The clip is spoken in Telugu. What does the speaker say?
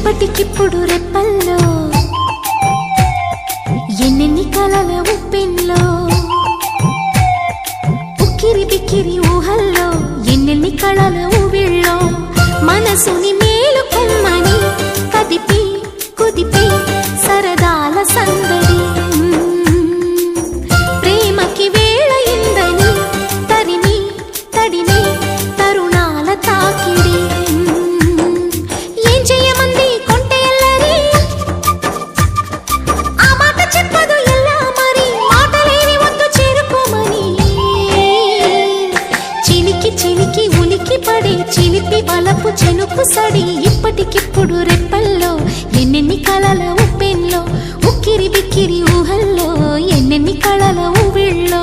ఇప్పటికిప్పుడు రెప్పల్లో ఎన్నెన్ని కలల ఉప్పెన్లో ఉక్కిరి బిక్కిరి ఊహల్లో ఎన్నెన్ని కళల ఊవిళ్ళో మనసుని మేలుకొమ్మని కదిపి కుదిపి సరదాల సందడి ప్రేమకి వేళయిందని తరిమి తడిమి తరుణాల తాకిడి ఏం చేయమంది కొంటెల్లరి ఆ మాట చెప్పదు ఎలా మరి మాటలేని వద్దు చేరుకోమని చిలికి చిలికి ఉలికి పడి చిలిపి వలపు చెనుకు సడి ఇప్పటికిప్పుడు రెప్పల్లో ఎన్నెన్ని కలల ఉప్పెన్లో ఉక్కిరి బిక్కిరి ఊహల్లో ఎన్నెన్ని కళల ఊవిళ్ళో